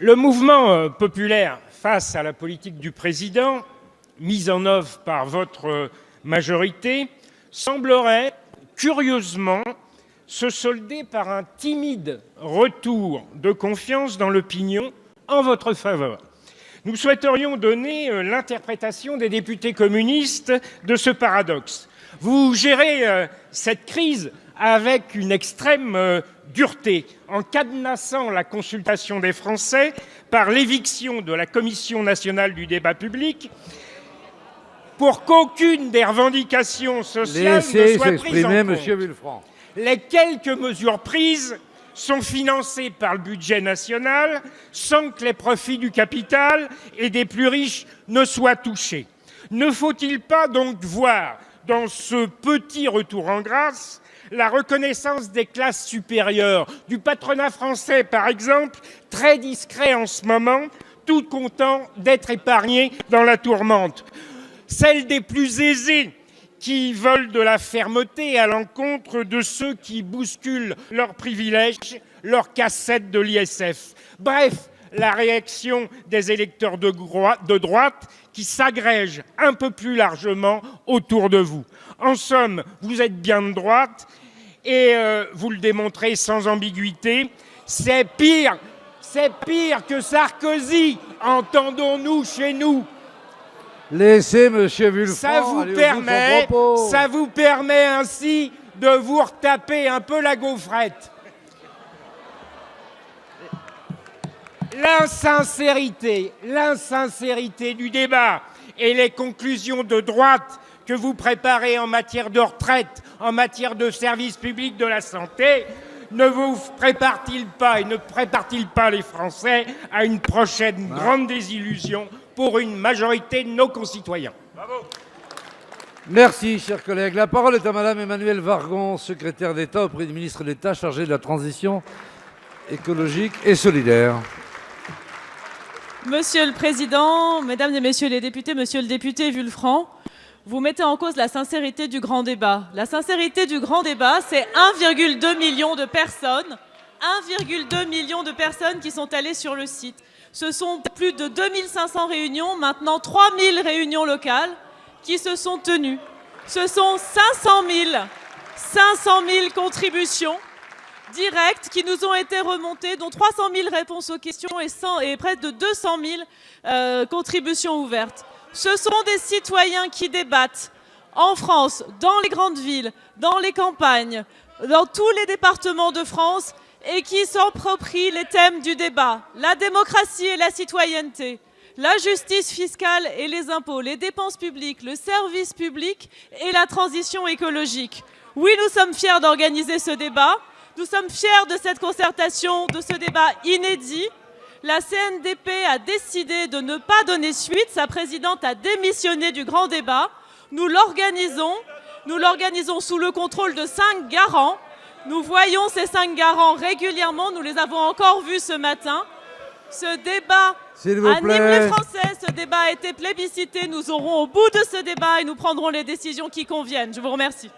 Le mouvement populaire face à la politique du président, mise en œuvre par votre majorité, semblerait curieusement se solder par un timide retour de confiance dans l'opinion en votre faveur. Nous souhaiterions donner l'interprétation des députés communistes de ce paradoxe. Vous gérez cette crise avec une extrême dureté, en cadenassant la consultation des Français par l'éviction de la Commission nationale du débat public pour qu'aucune des revendications sociales ne soit prise en compte. Monsieur Villefranc. Les quelques mesures prises sont financées par le budget national sans que les profits du capital et des plus riches ne soient touchés. Ne faut-il pas donc voir dans ce petit retour en grâce la reconnaissance des classes supérieures, du patronat français par exemple, très discret en ce moment, tout content d'être épargné dans la tourmente, celle des plus aisés qui veulent de la fermeté à l'encontre de ceux qui bousculent leurs privilèges, leurs cassettes de l'ISF. Bref, la réaction des électeurs de droite qui s'agrègent un peu plus largement autour de vous. En somme, vous êtes bien de droite et vous le démontrez sans ambiguïté. C'est pire que Sarkozy, entendons-nous chez nous. Laissez Monsieur Villefranc Ça vous permet ainsi de vous retaper un peu la gaufrette. L'insincérité du débat et les conclusions de droite que vous préparez en matière de retraite, en matière de service public de la santé, ne vous prépare-t-il pas et ne prépare-t-il pas les Français à une prochaine grande désillusion pour une majorité de nos concitoyens? Bravo. Merci, chers collègues. La parole est à Madame Emmanuelle Wargon, secrétaire d'État auprès du ministre d'État chargé de la transition écologique et solidaire. Monsieur le Président, Mesdames et Messieurs les députés, Monsieur le député Villefranc, vous mettez en cause la sincérité du grand débat. La sincérité du grand débat, c'est 1,2 million de personnes, 1,2 million de personnes qui sont allées sur le site. Ce sont plus de 2500 réunions, maintenant 3000 réunions locales qui se sont tenues. Ce sont 500 000 contributions directes qui nous ont été remontées, dont 300 000 réponses aux questions et près de 200 000 contributions ouvertes. Ce sont des citoyens qui débattent en France, dans les grandes villes, dans les campagnes, dans tous les départements de France et qui s'approprient les thèmes du débat. La démocratie et la citoyenneté, la justice fiscale et les impôts, les dépenses publiques, le service public et la transition écologique. Oui, nous sommes fiers d'organiser ce débat. Nous sommes fiers de cette concertation, de ce débat inédit. La CNDP a décidé de ne pas donner suite. Sa présidente a démissionné du grand débat. Nous l'organisons sous le contrôle de 5 garants. Nous voyons ces 5 garants régulièrement. Nous les avons encore vus ce matin. Ce débat anime les Français. Ce débat a été plébiscité. Nous aurons au bout de ce débat et nous prendrons les décisions qui conviennent. Je vous remercie.